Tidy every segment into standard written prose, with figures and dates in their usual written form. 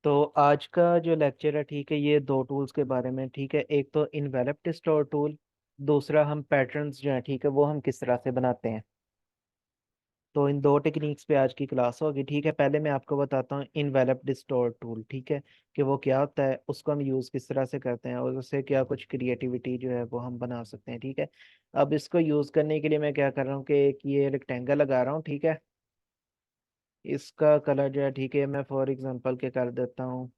तो आज का जो लेक्चर है, ठीक है, ये दो टूल्स के बारे में, ठीक है। एक तो इनवेलप डिस्टोर टूल, दूसरा हम पैटर्न्स जो है, ठीक है, वो हम किस तरह से बनाते हैं। तो इन दो टेक्निक्स पे आज की क्लास होगी, ठीक है। पहले मैं आपको बताता हूँ इनवेलप डिस्टोर टूल, ठीक है, कि वो क्या होता है, उसको हम यूज़ किस तरह से करते हैं और उससे क्या कुछ क्रिएटिविटी जो है वो हम बना सकते हैं, ठीक है। अब इसको यूज़ करने के लिए मैं क्या कर रहा हूँ कि एक ये रेक्टेंगल लगा रहा हूँ, ठीक है। इसका कलर जो है, ठीक है, मैं फॉर एग्जांपल के कर देता हूँ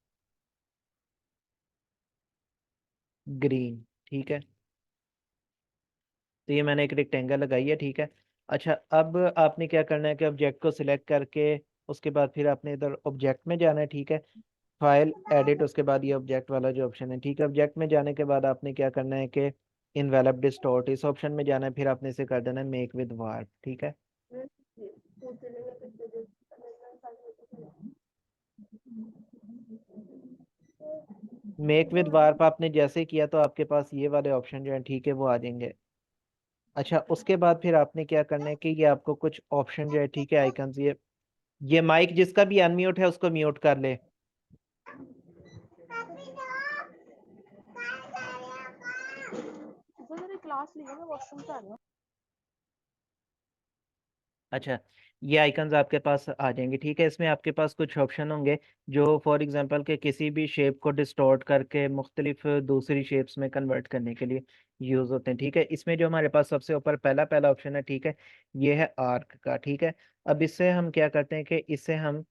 ग्रीन, ठीक है। तो ये मैंने एक रेक्टेंगल लगाई है, ठीक है। अच्छा, अब आपने क्या करना है कि ऑब्जेक्ट को सिलेक्ट करके उसके बाद फिर आपने इधर ऑब्जेक्ट में जाना है, ठीक है। फाइल, एडिट, उसके बाद ये ऑब्जेक्ट वाला जो ऑप्शन है, ठीक है। ऑब्जेक्ट में जाने के बाद आपने क्या करना है कि इनवेलप डिस्टॉर्ट इस ऑप्शन में जाना है, फिर आपने इसे कर देना है मेक विद वार्प, ठीक है। मेक विद वार्प आपने जैसे किया तो आपके पास ये वाले ऑप्शन जो है, ठीक है, वो आ जाएंगे। अच्छा, उसके बाद फिर आपने क्या करना है कि ये आपको कुछ ऑप्शन जो है, ठीक है, आइकन्स, ये माइक जिसका भी अनम्यूट है उसको म्यूट कर ले। क्लास ली है, मैं वॉशरूम से आ रही हूँ। अच्छा, ये आइकन्स आपके पास आ जाएंगे, ठीक है। इसमें आपके पास कुछ ऑप्शन होंगे जो फॉर एग्जांपल के किसी भी शेप को डिस्टॉर्ट करके मुख्तलिफ दूसरी शेप्स में कन्वर्ट करने के लिए यूज़ होते हैं, ठीक है। इसमें जो हमारे पास सबसे ऊपर पहला पहला ऑप्शन है, ठीक है, ये है आर्क का, ठीक है। अब इससे हम क्या करते हैं कि इससे हम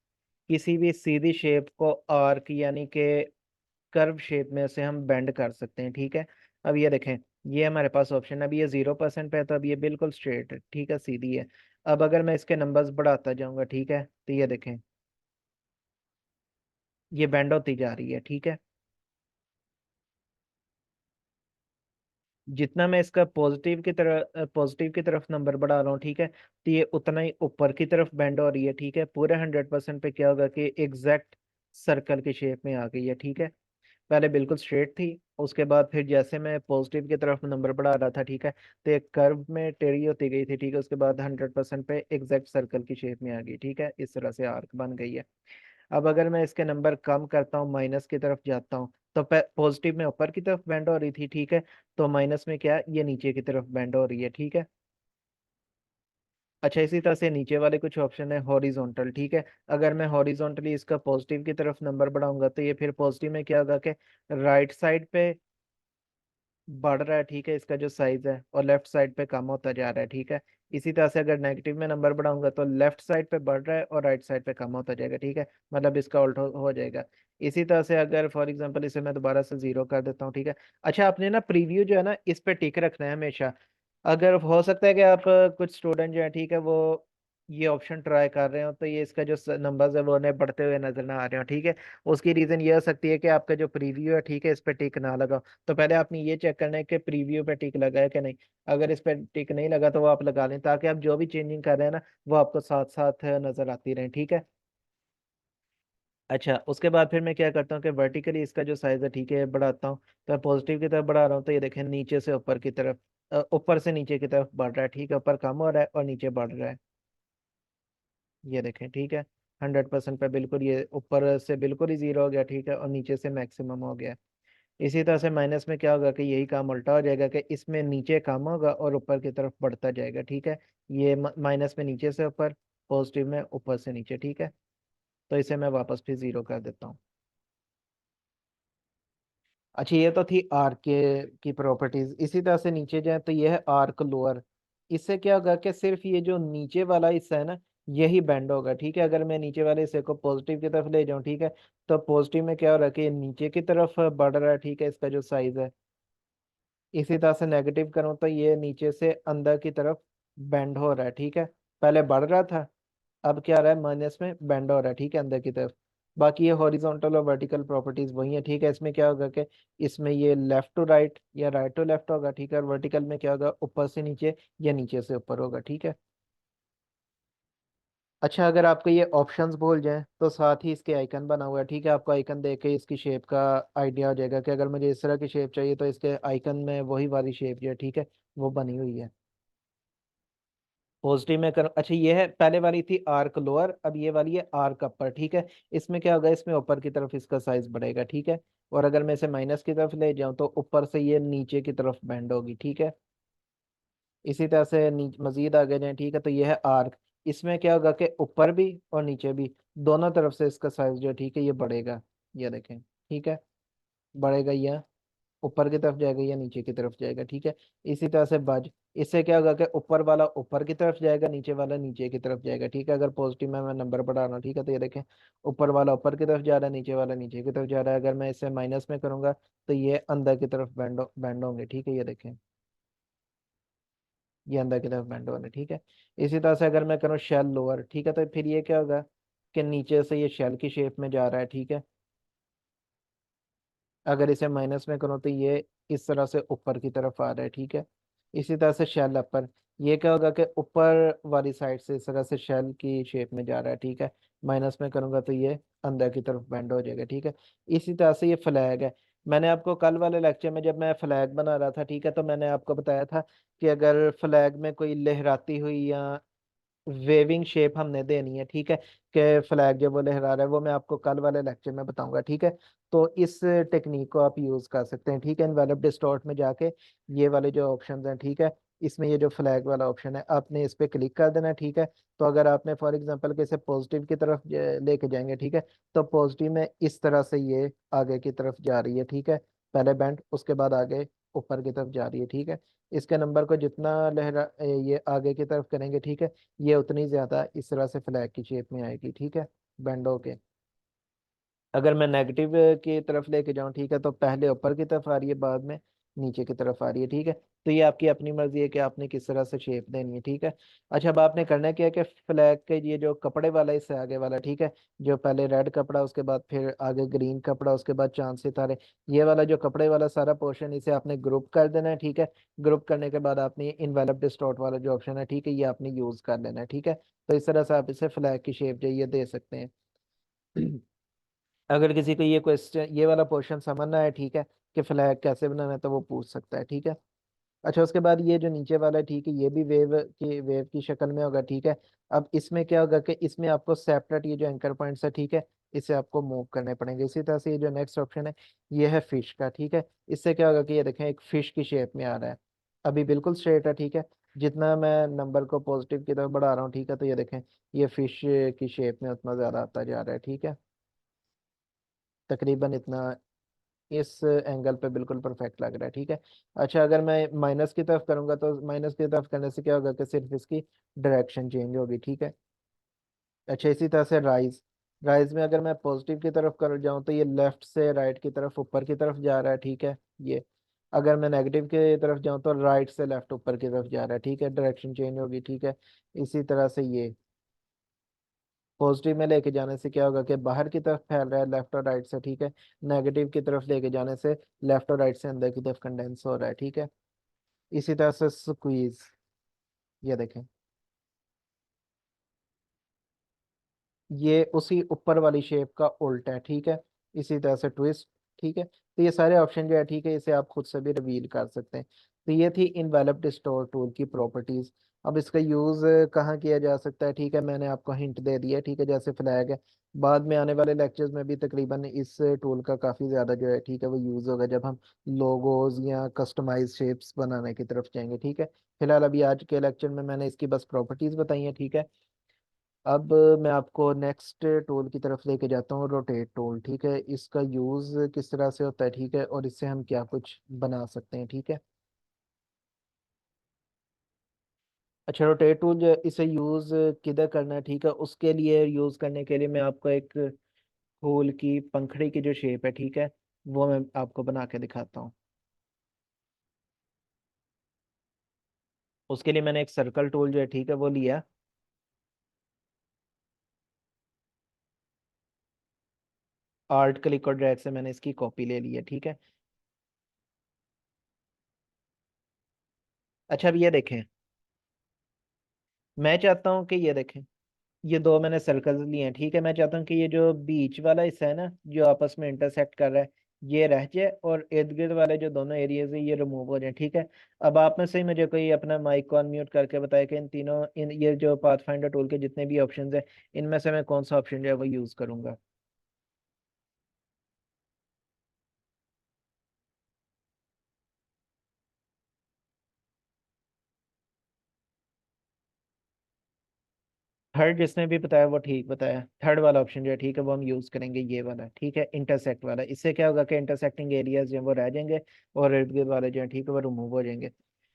किसी भी सीधी शेप को आर्क यानी कि कर्व शेप में से हम बेंड कर सकते हैं, ठीक है। अब ये देखें, ये हमारे पास ऑप्शन है। अब ये 0% पे है तो अब ये बिल्कुल स्ट्रेट है, ठीक है, सीधी है। अब अगर मैं इसके नंबर्स बढ़ाता जाऊंगा, ठीक है, तो ये देखें, ये बेंड होती जा रही है, ठीक है। जितना मैं इसका पॉजिटिव की तरफ नंबर बढ़ा रहा हूँ, ठीक है, तो ये उतना ही ऊपर की तरफ बेंड हो रही है, ठीक है। पूरे 100% पे क्या होगा कि एग्जैक्ट सर्कल की शेप में आ गई है, ठीक है। पहले बिल्कुल स्ट्रेट थी, उसके बाद फिर जैसे मैं पॉजिटिव की तरफ नंबर बढ़ा रहा था, ठीक है, तो एक कर्व में टेढ़ी होती गई थी, ठीक है। उसके बाद 100% पे एग्जैक्ट सर्कल की शेप में आ गई, ठीक है। इस तरह से आर्क बन गई है। अब अगर मैं इसके नंबर कम करता हूँ, माइनस की तरफ जाता हूँ, तो पॉजिटिव में ऊपर की तरफ बेंड हो रही थी, ठीक है, तो माइनस में क्या है, ये नीचे की तरफ बेंड हो रही है, ठीक है। अच्छा, इसी तरह से नीचे वाले कुछ ऑप्शन है हॉरिजॉन्टल, ठीक है। अगर मैं हॉरिजॉन्टली इसका पॉजिटिव की तरफ नंबर बढ़ाऊंगा तो ये फिर पॉजिटिव में क्या होगा कि राइट साइड पे बढ़ रहा है, ठीक है, इसका जो साइज है, और लेफ्ट साइड पे कम होता जा रहा है, ठीक है। इसी तरह से अगर नेगेटिव में नंबर बढ़ाऊंगा तो लेफ्ट साइड पे बढ़ रहा है और राइट साइड पे कम होता जाएगा, ठीक है। मतलब इसका उल्टा हो जाएगा। इसी तरह से अगर फॉर एग्जांपल इसे मैं दोबारा से 0 कर देता हूँ, ठीक है। अच्छा, आपने ना प्रीव्यू जो है ना, इस पे टिक रखना है हमेशा। अगर हो सकता है कि आप कुछ स्टूडेंट जो है, ठीक है, वो ये ऑप्शन ट्राई कर रहे हो तो ये इसका जो नंबर्स है वो उन्हें बढ़ते हुए नजर ना आ रहे हो, ठीक है। उसकी रीजन ये हो सकती है कि आपका जो प्रीव्यू है, ठीक है, इस पे टिक ना लगा। तो पहले आपने ये चेक करना है कि प्रीव्यू पे टिक लगा है कि नहीं। अगर इस पे टिक नहीं लगा तो वो आप लगा लें, ताकि आप जो भी चेंजिंग कर रहे हैं ना, वो आपको साथ साथ नजर आती रहे, ठीक है। अच्छा, उसके बाद फिर मैं क्या करता हूँ कि वर्टिकली इसका जो साइज है, ठीक है, बढ़ाता हूँ। तो मैं पॉजिटिव की तरफ बढ़ा रहा हूँ तो ये देखें नीचे से ऊपर की तरफ, ऊपर से नीचे की तरफ बढ़ रहा है, ठीक है। ऊपर कम हो रहा है और नीचे बढ़ रहा है, ये देखें, ठीक है। 100% पे बिल्कुल ये ऊपर से बिल्कुल ही 0 हो गया, ठीक है, और नीचे से मैक्सिमम हो गया। इसी तरह से माइनस में क्या होगा कि यही काम उल्टा हो जाएगा कि इसमें नीचे कम होगा और ऊपर की तरफ बढ़ता जाएगा, ठीक है। ये माइनस में नीचे से ऊपर, पॉजिटिव में ऊपर से नीचे, ठीक है। तो इसे मैं वापस फिर 0 कर देता हूँ। अच्छा, ये तो थी आर्क के की प्रॉपर्टीज। इसी तरह से नीचे जाए तो ये है आर्क लोअर। इससे क्या होगा कि सिर्फ ये जो नीचे वाला हिस्सा है ना, यही बेंड होगा, ठीक है। अगर मैं नीचे वाले हिस्से को पॉजिटिव की तरफ ले जाऊं, ठीक है, तो पॉजिटिव में क्या हो रहा है कि ये नीचे की तरफ बढ़ रहा है, ठीक है, इसका जो साइज है। इसी तरह से नेगेटिव करूं तो ये नीचे से अंदर की तरफ बेंड हो रहा है, ठीक है। पहले बढ़ रहा था, अब क्या रहा है, माइनस में बेंड हो रहा है, ठीक है, अंदर की तरफ। बाकी ये हॉरिजॉन्टल और वर्टिकल प्रॉपर्टीज वही है, ठीक है। इसमें क्या होगा कि इसमें ये लेफ्ट टू राइट या राइट टू लेफ्ट होगा, ठीक है। और वर्टिकल में क्या होगा, ऊपर से नीचे या नीचे से ऊपर होगा, ठीक है। अच्छा, अगर आपको ये ऑप्शंस भूल जाएं तो साथ ही इसके आइकन बना हुआ है, ठीक है। आपको आइकन देख के इसकी शेप का आइडिया हो जाएगा कि अगर मुझे इस तरह की शेप चाहिए तो इसके आइकन में वही वाली शेप जो है, ठीक है, वो बनी हुई है। पॉजिटिव में कर, अच्छा ये है, पहले वाली थी आर्क लोअर, अब ये वाली है आर्क अपर, ठीक है। इसमें क्या होगा, इसमें ऊपर की तरफ इसका साइज बढ़ेगा, ठीक है। और अगर मैं इसे माइनस की तरफ ले जाऊं तो ऊपर से ये नीचे की तरफ बेंड होगी, ठीक है। इसी तरह से मजीद आगे जाए, ठीक है, तो ये है आर्क। इसमें क्या होगा कि ऊपर भी और नीचे भी दोनों तरफ से इसका साइज जो है, ठीक है, ये बढ़ेगा। ये देखें, ठीक है, बढ़ेगा, ये ऊपर की तरफ जाएगा या नीचे की तरफ जाएगा, ठीक है। इसी तरह से बज, इससे क्या होगा कि ऊपर वाला ऊपर की तरफ जाएगा, नीचे वाला नीचे की तरफ जाएगा, ठीक है। अगर पॉजिटिव में मैं नंबर बढ़ा रहा हूँ, ठीक है, तो ये देखें, ऊपर वाला ऊपर की तरफ जा रहा है, नीचे वाला नीचे की तरफ जा रहा है। अगर मैं इसे माइनस में करूंगा तो ये अंदर की तरफ बैंड होंगे, ठीक है, ये देखें, ये अंदर की तरफ बेंड होने, ठीक है। इसी तरह से अगर मैं करूँ शेल लोअर, ठीक है, तो फिर ये क्या होगा कि नीचे से ये शेल की शेप में जा रहा है, ठीक है। अगर इसे माइनस में करूँ तो ये इस तरह से ऊपर की तरफ आ रहा है, ठीक है। इसी तरह से शेल अपर, ये क्या होगा कि ऊपर वाली साइड से इस तरह से शेल की शेप में जा रहा है, ठीक है। माइनस में करूंगा तो ये अंदर की तरफ बेंड हो जाएगा, ठीक है। इसी तरह से ये फ्लैग है। मैंने आपको कल वाले लेक्चर में जब मैं फ्लैग बना रहा था, ठीक है, तो मैंने आपको बताया था कि अगर फ्लैग में कोई लहराती हुई या वेविंग शेप हमने देनी है, ठीक है, कि फ्लैग जब वो लहरा रहा है, वो मैं आपको कल वाले लेक्चर में बताऊंगा, ठीक है। तो इस टेक्निक को आप यूज कर सकते हैं, ठीक है। इनवेलप डिस्टॉर्ट में जाके ये वाले जो ऑप्शंस हैं, ठीक है, इसमें ये जो फ्लैग वाला ऑप्शन है, आपने इस पे क्लिक कर देना है, ठीक है। तो अगर आपने फॉर एग्जांपल के इसे पॉजिटिव की तरफ लेके जाएंगे, ठीक है, तो पॉजिटिव में इस तरह से ये आगे की तरफ जा रही है, ठीक है। पहले बैंड, उसके बाद आगे ऊपर की तरफ जा रही है, ठीक है। इसके नंबर को जितना ये आगे की तरफ करेंगे, ठीक है, ये उतनी ज्यादा इस तरह से फ्लैग की शेप में आएगी, ठीक है, बेंड होके। अगर मैं नेगेटिव की तरफ लेके जाऊं, ठीक है, तो पहले ऊपर की तरफ आ रही है, बाद में नीचे की तरफ आ रही है, ठीक है। तो ये आपकी अपनी मर्जी है कि आपने किस तरह से शेप देनी है, ठीक है। अच्छा, अब आपने करना क्या है कि फ्लैग के ये जो कपड़े वाला इससे आगे वाला, ठीक है, जो पहले रेड कपड़ा, उसके बाद फिर आगे ग्रीन कपड़ा, उसके बाद चांद सितारे, ये वाला जो कपड़े वाला सारा पोर्शन, इसे आपने ग्रुप कर देना है, ठीक है। ग्रुप करने के बाद आपने इनवेलप डिस्टॉर्ट वाला जो ऑप्शन है, ठीक है, ये आपने यूज कर लेना है, ठीक है। तो इस तरह से आप इसे फ्लैग की शेप जो है ये दे सकते हैं। अगर किसी को ये क्वेश्चन, ये वाला पोर्शन समझना है, ठीक है, कि फ्लैग कैसे बनाना है, तो वो पूछ सकता है, ठीक है। अच्छा, उसके बाद ये जो नीचे वाला है, ठीक है, ये भी वेव की शक्ल में होगा, ठीक है। अब इसमें क्या होगा कि इसमें आपको सेपरेट ये जो एंकर पॉइंट्स है, ठीक है, इसे आपको मूव करने पड़ेंगे। इसी तरह से ये जो नेक्स्ट ऑप्शन है, ये है फिश का, ठीक है। इससे क्या होगा कि ये देखें, एक फिश की शेप में आ रहा है। अभी बिल्कुल स्ट्रेट है, ठीक है। जितना मैं नंबर को पॉजिटिव की तरफ बढ़ा रहा हूँ, ठीक है, तो ये देखें, ये फिश की शेप में उतना ज्यादा आता जा रहा है, ठीक है। तकरीबन इतना इस एंगल पे बिल्कुल परफेक्ट लग रहा है, ठीक है। अच्छा, अगर मैं माइनस की तरफ करूंगा तो माइनस की तरफ करने से क्या होगा कि सिर्फ इसकी डायरेक्शन चेंज होगी, ठीक है। अच्छा, इसी तरह से राइज, राइज में अगर मैं पॉजिटिव की तरफ कर जाऊं तो ये लेफ्ट से राइट की तरफ ऊपर की तरफ जा रहा है, ठीक है, ये। अगर मैं नेगेटिव की तरफ जाऊं तो राइट से लेफ्ट ऊपर की तरफ जा रहा है, ठीक है, डायरेक्शन चेंज होगी, ठीक है। इसी तरह से ये पॉजिटिव में लेके जाने से क्या होगा कि बाहर की तरफ फैल रहा है लेफ्ट और राइट से, ठीक है। नेगेटिव की तरफ लेके जाने से लेफ्ट और राइट से अंदर की तरफ कंडेंस हो रहा है, ठीक है। इसी तरह से स्क्वीज, ये देखें, ये उसी ऊपर वाली शेप का उल्टा है, ठीक है। इसी तरह से ट्विस्ट, ठीक है। तो ये सारे ऑप्शन जो है, ठीक है, इसे आप खुद से भी रिवील कर सकते हैं। तो ये थी इनवेलप डिस्टोर टूल की प्रॉपर्टीज। अब इसका यूज कहाँ किया जा सकता है, ठीक है, मैंने आपको हिंट दे दिया है, ठीक है, जैसे फ्लैग है। बाद में आने वाले लेक्चर्स में भी तकरीबन इस टूल का काफी ज्यादा जो है, ठीक है, वो यूज होगा जब हम लोगोज या कस्टमाइज शेप्स बनाने की तरफ जाएंगे, ठीक है। फिलहाल अभी आज के लेक्चर में मैंने इसकी बस प्रॉपर्टीज बताई हैं, ठीक है। अब मैं आपको नेक्स्ट टूल की तरफ लेके जाता हूँ, रोटेट टूल, ठीक है। इसका यूज़ किस तरह से होता है, ठीक है, और इससे हम क्या कुछ बना सकते हैं, ठीक है। अच्छा, रोटेट टूल जो है, इसे यूज़ किधर करना है, ठीक है, उसके लिए यूज़ करने के लिए मैं आपको एक फूल की पंखड़ी की जो शेप है, ठीक है, वो मैं आपको बना के दिखाता हूँ। उसके लिए मैंने एक सर्कल टूल जो है, ठीक है, वो लिया। आर्ट क्लिक और ड्रैग से मैंने इसकी कॉपी ले ली है, ठीक है। अच्छा, अब ये देखें, मैं चाहता हूँ कि ये देखें, ये दो मैंने सर्कल्स लिए हैं, ठीक है। मैं चाहता हूँ कि ये जो बीच वाला हिस्सा है ना, जो आपस में इंटरसेक्ट कर रहा है, ये रह जाए और इर्द गिर्द वाले जो दोनों एरियाज है ये रिमूव हो जाए, ठीक है। अब आप में से ही मुझे कोई अपना माइक को अनम्यूट करके बताए कि इन तीनों, इन ये जो पाथफाइंडर टूल के जितने भी ऑप्शंस है, इनमें से मैं कौन सा ऑप्शन जो है वो यूज करूंगा। थर्ड जिसने भी बताया वो ठीक बताया, थर्ड वाला ऑप्शन जो है ठीक है वो हम यूज करेंगे, ये वाला ठीक है, इंटरसेक्ट वाला। इससे क्या होगा कि इंटरसेक्टिंग एरियाज जो हैं वो रह जाएंगे और इर्द गिर्द वाले जो है ठीक है वो रिमूव हो जाएंगे।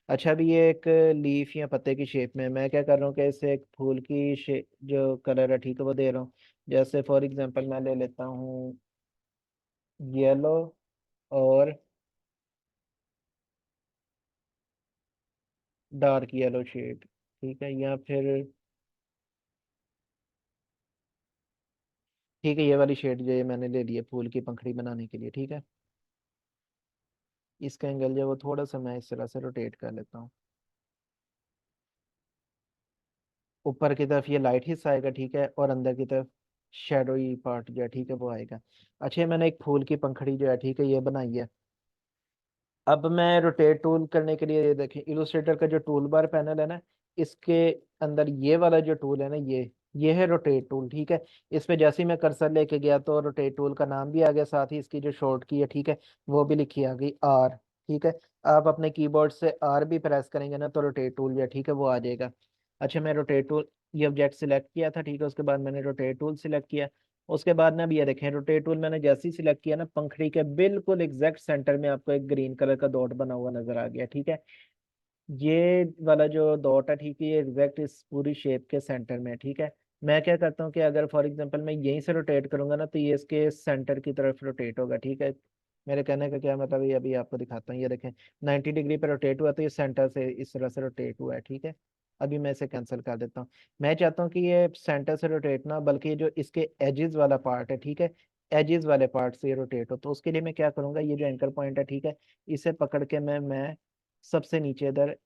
अच्छा, अभी ये एक लीफ या पत्ते की शेप में है। मैं क्या कर रहा हूँ कि इसे एक फूल की शेप जो कलर है ठीक है वो दे रहा हूँ। जैसे फॉर एग्जांपल मैं ले लेता हूँ येलो और डार्क येलो शेड, ठीक है, या फिर ठीक है ये वाली शेड जो है मैंने ले ली है फूल की पंखड़ी बनाने के लिए, ठीक है। इसका एंगल जो है वो थोड़ा सा मैं इस तरह से रोटेट कर लेता हूँ। ऊपर की तरफ ये लाइट हिस्सा आएगा, ठीक है, और अंदर की तरफ शेडोई पार्ट जो है ठीक है वो आएगा। अच्छा, ये मैंने एक फूल की पंखड़ी जो है ठीक है ये बनाई है। अब मैं रोटेट टूल करने के लिए, ये देखें इलुस्ट्रेटर का जो टूल बार पैनल है ना, इसके अंदर ये वाला जो टूल है ना, ये है रोटेट टूल, ठीक है। इस पे जैसे ही मैं कर्सर लेके गया तो रोटेट टूल का नाम भी आ गया, साथ ही इसकी जो शॉर्ट की है ठीक है वो भी लिखी आ गई आर, ठीक है। आप अपने कीबोर्ड से आर भी प्रेस करेंगे ना तो रोटेट टूल जो है ठीक है वो आ जाएगा। अच्छा, मैं रोटेट टूल, ये ऑब्जेक्ट सिलेक्ट किया था, ठीक है, उसके बाद मैंने रोटेट टूल सिलेक्ट किया। उसके बाद ना भी ये देखें रोटेट टूल मैंने जैसे ही सिलेक्ट किया ना, पंखड़ी के बिल्कुल एग्जैक्ट सेंटर में आपको एक ग्रीन कलर का डॉट बना हुआ नजर आ गया, ठीक है। ये वाला जो डॉट है ठीक है ये एग्जैक्ट इस पूरी शेप के सेंटर में है, ठीक है। मैं क्या करता हूँ कि अगर फॉर एग्जांपल मैं यहीं से रोटेट करूंगा ना तो ये इसके सेंटर की तरफ रोटेट होगा, ठीक है। मेरे कहने का क्या मतलब है, ये अभी आपको दिखाता हूँ, ये देखें 90 डिग्री पे रोटेट हुआ तो ये सेंटर से इस तरह से रोटेट हुआ है, ठीक है। अभी मैं इसे कैंसिल कर देता हूँ। मैं चाहता हूँ कि ये सेंटर से रोटेट ना बल्कि ये जो इसके एजेस वाला पार्ट है ठीक है, एजेस वाले पार्ट से ये रोटेट हो। तो उसके लिए मैं क्या करूंगा, ये जो एंकर पॉइंट है ठीक है, इसे पकड़ के मैं सबसे नीचे इधर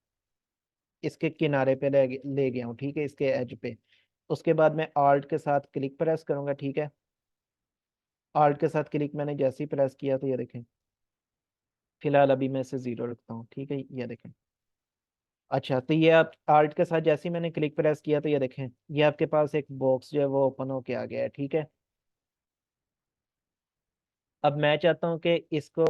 इसके किनारे पे ले गया हूँ, ठीक है, इसके एज पे। उसके बाद मैं आल्ट के साथ क्लिक प्रेस करूंगा, ठीक है। आल्ट के साथ क्लिक मैंने जैसे ही प्रेस किया तो ये देखें, फिलहाल अभी मैं इसे जीरो रखता हूँ, ठीक है, ये देखें। अच्छा, तो ये आप आल्ट के साथ जैसे ही मैंने क्लिक प्रेस किया तो ये देखें, ये आपके पास एक बॉक्स जो है वो ओपन होके आ गया है, ठीक है। अब मैं चाहता हूँ कि इसको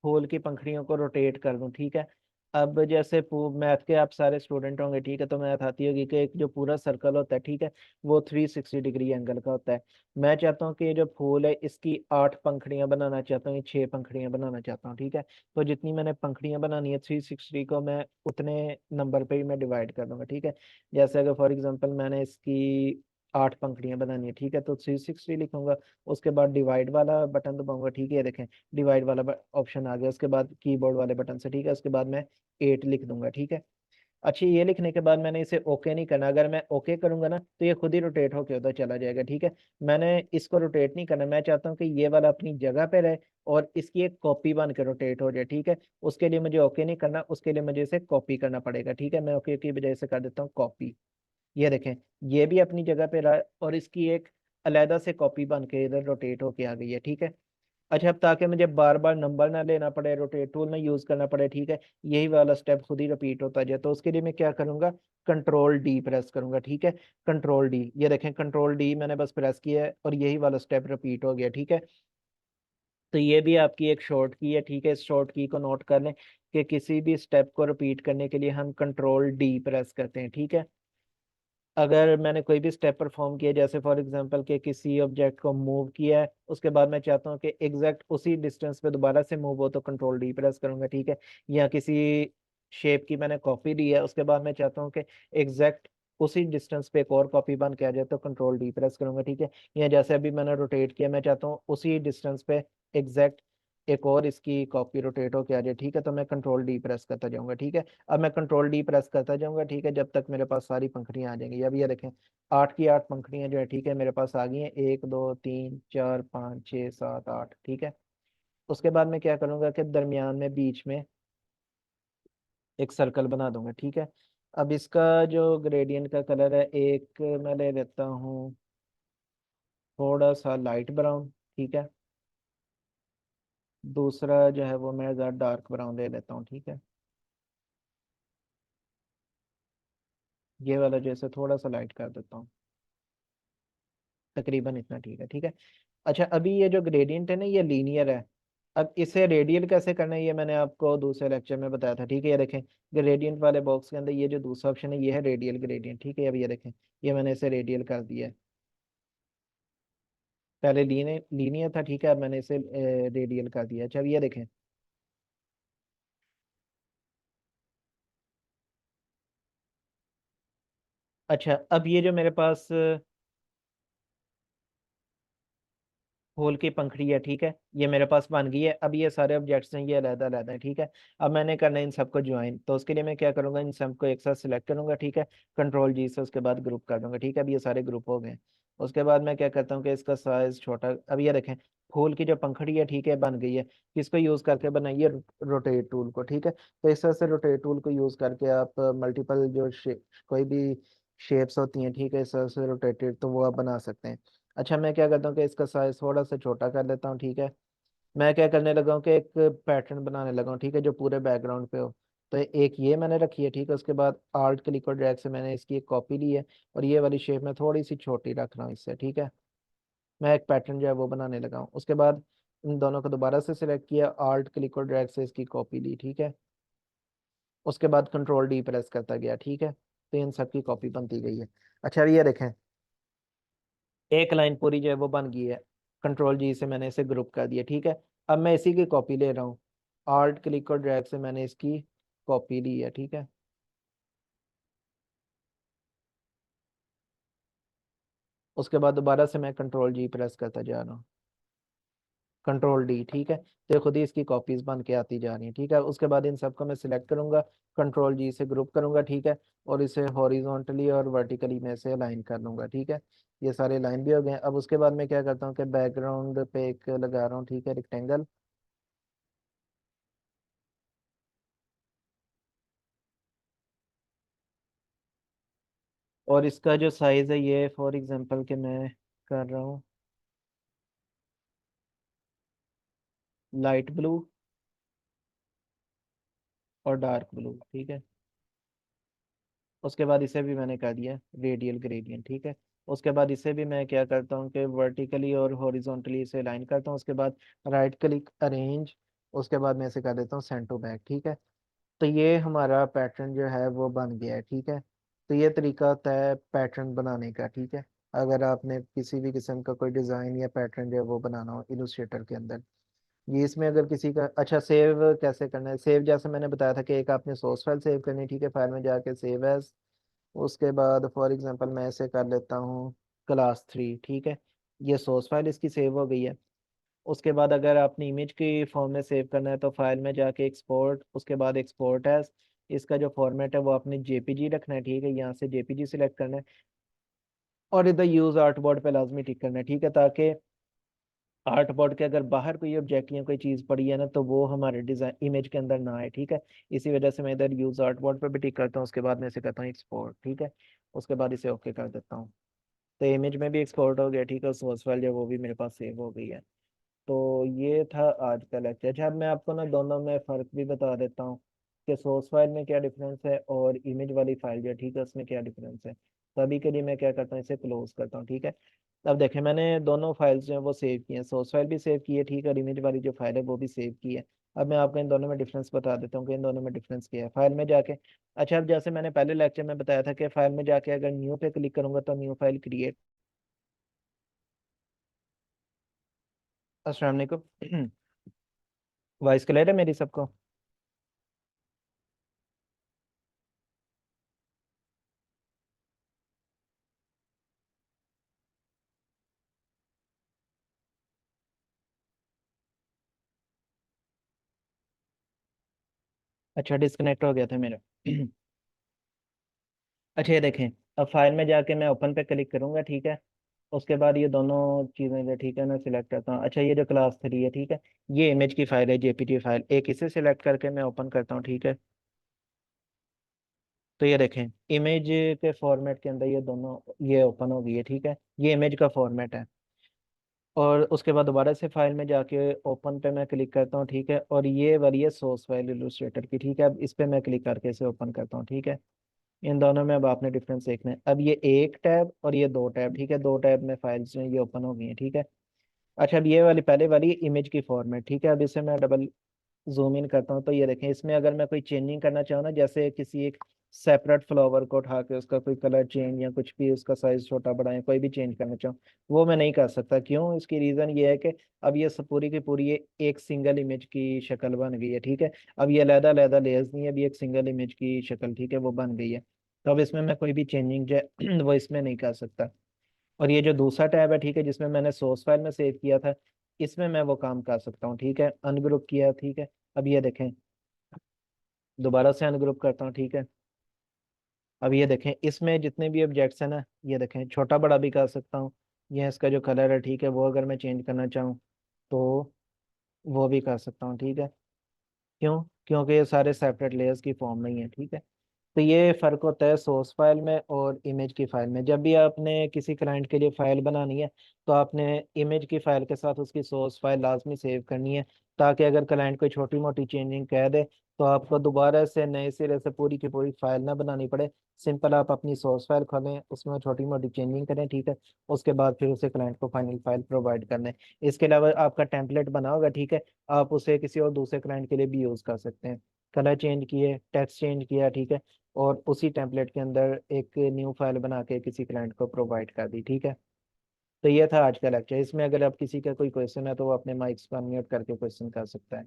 फूल की पंखड़ियों को रोटेट कर दूं, ठीक है। अब जैसे मैथ के आप सारे स्टूडेंट होंगे, ठीक है, तो मैथ आती होगी कि एक जो पूरा सर्कल होता है ठीक है वो 360 डिग्री एंगल का होता है। मैं चाहता हूँ कि ये जो फूल है इसकी 8 पंखड़ियां बनाना चाहता हूँ, ये 6 पंखड़ियां बनाना चाहता हूँ, ठीक है। तो जितनी मैंने पंखड़ियां बनानी है 360 को मैं उतने नंबर पे ही मैं डिवाइड कर दूंगा, ठीक है। जैसे अगर फॉर एग्जाम्पल मैंने इसकी 8 पंखड़ियां बनानी है, ठीक है, तो 360 लिखूंगा। उसके बाद डिवाइड वाला बटन दबाऊंगा, ठीक है, ये देखें डिवाइड वाला ऑप्शन आ गया। उसके बाद कीबोर्ड वाले बटन से, ठीक है, उसके बाद मैं 8 लिख दूंगा, ठीक है। अच्छा, ये लिखने के बाद मैंने इसे ओके नहीं करना, अगर मैं ओके करूंगा ना तो ये खुद ही रोटेट होके उधर चला जाएगा, ठीक है। मैंने इसको रोटेट नहीं करना, मैं चाहता हूँ कि ये वाला अपनी जगह पे रहे और इसकी एक कॉपी बन के रोटेट हो जाए, ठीक है। उसके लिए मुझे ओके नहीं करना, उसके लिए मुझे इसे कॉपी करना पड़ेगा, ठीक है। मैं ओके की बजाय से कर देता हूँ कॉपी। ये देखें, ये भी अपनी जगह पे रहा है और इसकी एक अलहदा से कॉपी बन के इधर रोटेट होके आ गई है, ठीक है। अच्छा, अब ताकि मुझे बार बार नंबर ना लेना पड़े, रोटेट टूल में यूज करना पड़े, ठीक है, यही वाला स्टेप खुद ही रिपीट होता जाए, तो उसके लिए मैं क्या करूंगा, कंट्रोल डी प्रेस करूंगा, ठीक है। कंट्रोल डी, ये देखें कंट्रोल डी मैंने बस प्रेस किया है और यही वाला स्टेप रिपीट हो गया, ठीक है। तो ये भी आपकी एक शॉर्ट की है, ठीक है। इस शॉर्ट की को नोट कर लें कि किसी भी स्टेप को रिपीट करने के लिए हम कंट्रोल डी प्रेस करते हैं, ठीक है। अगर मैंने कोई भी स्टेप परफॉर्म किया, जैसे फॉर एग्जांपल के किसी ऑब्जेक्ट को मूव किया है, उसके बाद मैं चाहता हूँ कि एग्जैक्ट उसी डिस्टेंस पे दोबारा से मूव हो तो कंट्रोल डी प्रेस करूंगा, ठीक है। या किसी शेप की मैंने कॉपी ली है, उसके बाद मैं चाहता हूँ कि एग्जैक्ट उसी डिस्टेंस पे एक और कॉपी बन के आ जाए तो कंट्रोल डी प्रेस करूंगा, ठीक है। या जैसे अभी मैंने रोटेट किया, मैं चाहता हूँ उसी डिस्टेंस पे एग्जैक्ट एक और इसकी कॉपी रोटेट होके आ जाए, ठीक है, तो मैं कंट्रोल डी प्रेस करता जाऊंगा, ठीक है। अब मैं कंट्रोल डी प्रेस करता जाऊंगा, ठीक है, जब तक मेरे पास सारी पंखड़ियां आ जाएंगी। अब ये देखें 8 की 8 पंखड़ियां जो है ठीक है मेरे पास आ गई हैं, 1 2 3 4 5 6 7 8, ठीक है। उसके बाद मैं क्या करूंगा कि दरमियान में बीच में एक सर्कल बना दूंगा, ठीक है। अब इसका जो ग्रेडियंट का कलर है, एक मैं ले लेता हूँ, थोड़ा सा लाइट ब्राउन, ठीक है। दूसरा जो है वो मैं ज़रा डार्क ब्राउन ले लेता हूँ, ठीक है। ये वाला जैसे थोड़ा सा लाइट कर देता हूँ, तकरीबन इतना ठीक है, ठीक है। अच्छा, अभी ये जो ग्रेडियंट है ना, ये लीनियर है। अब इसे रेडियल कैसे करना है ये मैंने आपको दूसरे लेक्चर में बताया था, ठीक है। ये देखें, ग्रेडियंट वाले बॉक्स के अंदर ये जो दूसरा ऑप्शन है ये है रेडियल ग्रेडियंट, ठीक है। अब ये देखें, ये मैंने इसे रेडियल कर दिया है। पहले लीनियर लीनियर था, ठीक है, अब मैंने इसे रेडियल कर दिया। अच्छा, अब ये देखें। अच्छा, अब ये जो मेरे पास होल की पंखड़ी है, ठीक है, ये मेरे पास बन गई है। अब ये सारे ऑब्जेक्ट्स हैं, ये अलग अलग है, ठीक है। अब मैंने करना है इन सबको ज्वाइन, तो उसके लिए मैं क्या करूंगा, इन सबको एक साथ सिलेक्ट करूंगा, ठीक है। कंट्रोल जी से उसके बाद ग्रुप कर दूंगा, ठीक है। अब ये सारे ग्रुप हो गए। उसके बाद मैं क्या करता हूँ कि इसका साइज छोटा, अब ये देखें, फूल की जो पंखड़ी है, ठीक है, बन गई है। किसको यूज करके बनाइए, रोटेट टूल को, ठीक है। तो इस तरह से रोटेट टूल को यूज करके आप मल्टीपल जो कोई भी शेप्स होती हैं, ठीक है, इस तरह से रोटेटेड, तो वो आप बना सकते हैं। अच्छा, मैं क्या करता हूँ कि इसका साइज थोड़ा सा छोटा कर लेता हूँ, ठीक है। मैं क्या करने लगा हूँ कि एक पैटर्न बनाने लगा हूँ, ठीक है, जो पूरे बैकग्राउंड पे हो। तो एक ये मैंने रखी है, ठीक है। उसके बाद आल्ट क्लिक और ड्रैग से मैंने इसकी एक कॉपी ली है, और ये वाली शेप में थोड़ी सी छोटी रख रहा हूँ इससे, ठीक है। मैं एक पैटर्न जो है वो बनाने लगा हूँ। उसके बाद इन दोनों को दोबारा से सिलेक्ट किया, आल्ट क्लिक और ड्रैग से इसकी कॉपी ली, ठीक है। उसके बाद कंट्रोल डी प्रेस करता गया, ठीक है। तो इन सब की कॉपी बनती गई है। अच्छा, अब ये देखें, एक लाइन पूरी जो है वो बन गई है। कंट्रोल जी से मैंने इसे ग्रुप कर दिया, ठीक है। अब मैं इसी की कॉपी ले रहा हूँ, आल्ट क्लिक और ड्रैग से मैंने इसकी कॉपी ली है, ठीक है। उसके बाद दोबारा से मैं कंट्रोल जी प्रेस करता जा रहा हूँ, कंट्रोल डी, ठीक है। तो ये खुद ही इसकी कॉपीज बन के आती जा रही है, ठीक है। उसके बाद इन सबको मैं सिलेक्ट करूंगा, कंट्रोल जी से ग्रुप करूंगा, ठीक है। और इसे हॉरिजॉन्टली और वर्टिकली में से अलाइन कर लूंगा, ठीक है। ये सारे लाइन भी हो गए। अब उसके बाद मैं क्या करता हूँ कि बैकग्राउंड पे एक लगा रहा हूँ, ठीक है, रेक्टेंगल। और इसका जो साइज है ये फॉर एग्जांपल कि मैं कर रहा हूँ लाइट ब्लू और डार्क ब्लू, ठीक है। उसके बाद इसे भी मैंने कर दिया रेडियल ग्रेडियंट, ठीक है। उसके बाद इसे भी मैं क्या करता हूँ कि वर्टिकली और हॉरिजॉन्टली इसे लाइन करता हूँ। उसके बाद राइट क्लिक अरेंज, उसके बाद मैं इसे कर देता हूँ सेंड टू बैक, ठीक है। तो ये हमारा पैटर्न जो है वो बन गया है, ठीक है। तो ये तरीका होता है पैटर्न बनाने का, ठीक है। अगर आपने किसी भी किस्म का कोई डिज़ाइन या पैटर्न जो है वो बनाना हो इलस्ट्रेटर के अंदर, ये इसमें अगर किसी का, अच्छा, सेव कैसे करना है, सेव जैसे मैंने बताया था कि एक आपने सोर्स फाइल सेव करनी है, ठीक है। फाइल में जाके सेव एज, उसके बाद फॉर एग्जांपल मैं ऐसे कर लेता हूँ क्लास 3, ठीक है। ये सोर्स फाइल इसकी सेव हो गई है। उसके बाद अगर आपने इमेज की फॉर्म में सेव करना है तो फाइल में जाके एक्सपोर्ट, उसके बाद एक्सपोर्ट एज, इसका जो फॉर्मेट है वो आपने जेपीजी रखना है, ठीक है। यहाँ से जेपीजी सिलेक्ट करना है, और इधर यूज आर्ट बोर्ड पे लाजमी टिक करना है, ठीक है, ताकि आर्ट बोर्ड के अगर बाहर कोई ऑब्जेक्ट या कोई चीज पड़ी है ना तो वो हमारे डिजाइन इमेज के अंदर ना आए, ठीक है। इसी वजह से मैं इधर यूज आर्ट बोर्ड पे भी टिक करता हूँ। उसके बाद मैं इसे करता हूँ एक्सपोर्ट, ठीक है। उसके बाद इसे ओके कर देता हूँ। तो इमेज में भी एक्सपोर्ट हो गया, ठीक है। सोर्स फाइल जो है वो भी मेरे पास सेव हो गई है। तो ये था आज का लेक्चर। अच्छा, अब मैं आपको ना दोनों में फ़र्क भी बता देता हूँ कि सोर्स फाइल में क्या डिफरेंस है और इमेज वाली फाइल जो है, ठीक है, उसमें क्या डिफरेंस है। तो अभी के लिए मैं क्या करता हूँ, इसे क्लोज करता हूँ, ठीक है। अब देखें, मैंने दोनों फाइल्स जो है वो सेव की हैं, सोर्स फाइल भी सेव की है, ठीक है, और इमेज वाली जो फाइल है वो भी सेव की है। अब मैं आपको इन दोनों में डिफरेंस बता देता हूँ कि इन दोनों में डिफरेंस क्या है फाइल में जाके। अच्छा, अब जैसे मैंने पहले लेक्चर में बताया था कि फाइल में जाके अगर न्यू पे क्लिक करूंगा तो न्यू फाइल क्रिएट। अस्सलाम वालेकुम। वॉइस क्लियर है मेरी सबको? अच्छा, डिस्कनेक्ट हो गया था मेरा। अच्छा, ये देखें, अब फाइल में जाके मैं ओपन पे क्लिक करूंगा, ठीक है। उसके बाद ये दोनों चीज़ें जो, ठीक है, मैं सिलेक्ट करता हूँ। अच्छा, ये जो क्लास 3 है, ठीक है, ये इमेज की फाइल है, जेपीजी फाइल, एक इसे सिलेक्ट करके मैं ओपन करता हूँ, ठीक है। तो ये देखें, इमेज के फॉर्मेट के अंदर ये दोनों, ये ओपन हो गई है, ठीक है। ये इमेज का फॉर्मेट है। और उसके बाद दोबारा से फाइल में जाके ओपन पे मैं क्लिक करता हूँ, ठीक है। और ये वाली है सोर्स फाइल इलस्ट्रेटर की, ठीक है। अब इस पे मैं क्लिक करके इसे ओपन करता हूँ, ठीक है। इन दोनों में अब आपने डिफरेंस देखना है। अब ये एक टैब और ये दो टैब, ठीक है। दो टैब में फाइल्स हैं, ये ओपन हो गई हैं, ठीक है। अच्छा, अब ये वाली पहले वाली इमेज की फॉर्मेट, ठीक है। अब इसे मैं डबल जूम इन करता हूँ तो ये देखें, इसमें अगर मैं कोई चेंजिंग करना चाहूँ ना, जैसे किसी एक सेपरेट फ्लावर को उठा के उसका कोई कलर चेंज या कुछ भी उसका साइज छोटा बड़ा या कोई भी चेंज करना चाहूँ, वो मैं नहीं कर सकता। क्यों? इसकी रीज़न ये है कि अब ये सब पूरी की पूरी ये एक सिंगल इमेज की शक्ल बन गई है, ठीक है। अब ये अलहदा अलहदा लेयर्स नहीं है, अभी एक सिंगल इमेज की शक्ल, ठीक है, वो बन गई है। तो अब इसमें मैं कोई भी चेंजिंग जो है वो इसमें नहीं कर सकता। और ये जो दूसरा टैब है, ठीक है, जिसमें मैंने सोर्स फाइल में सेव किया था, इसमें मैं वो काम कर सकता हूँ, ठीक है। अनग्रुप किया, ठीक है। अब ये देखें, दोबारा से अनग्रुप करता हूँ, ठीक है। अब ये देखें, इसमें जितने भी ऑब्जेक्ट्स हैं ना, ये देखें, छोटा बड़ा भी कर सकता हूँ। ये इसका जो कलर है, ठीक है, वो अगर मैं चेंज करना चाहूँ तो वो भी कर सकता हूँ, ठीक है। क्यों? क्योंकि ये सारे सेपरेट लेयर्स की फॉर्म में ही है, ठीक है। तो ये फ़र्क होता है सोर्स फाइल में और इमेज की फाइल में। जब भी आपने किसी क्लाइंट के लिए फ़ाइल बनानी है तो आपने इमेज की फ़ाइल के साथ उसकी सोर्स फाइल लाजमी सेव करनी है, ताकि अगर क्लाइंट कोई छोटी मोटी चेंजिंग कह दे तो आपको दोबारा से नए सिरे से पूरी की पूरी फाइल ना बनानी पड़े। सिंपल आप अपनी सोर्स फाइल खोलें, उसमें छोटी मोटी चेंजिंग करें, ठीक है। उसके बाद फिर उसे क्लाइंट को फाइनल फाइल प्रोवाइड करना है। इसके अलावा आपका टेम्पलेट बना होगा, ठीक है, आप उसे किसी और दूसरे क्लाइंट के लिए भी यूज़ कर सकते हैं। कलर चेंज किए, टेक्स्ट चेंज किया, ठीक है, और उसी टेम्पलेट के अंदर एक न्यू फाइल बना के किसी क्लाइंट को प्रोवाइड कर दी, ठीक है। तो ये था आज का लेक्चर। इसमें अगर आप किसी का कोई क्वेश्चन है तो वो अपने माइक्स को अनम्यूट करके क्वेश्चन कर सकता है।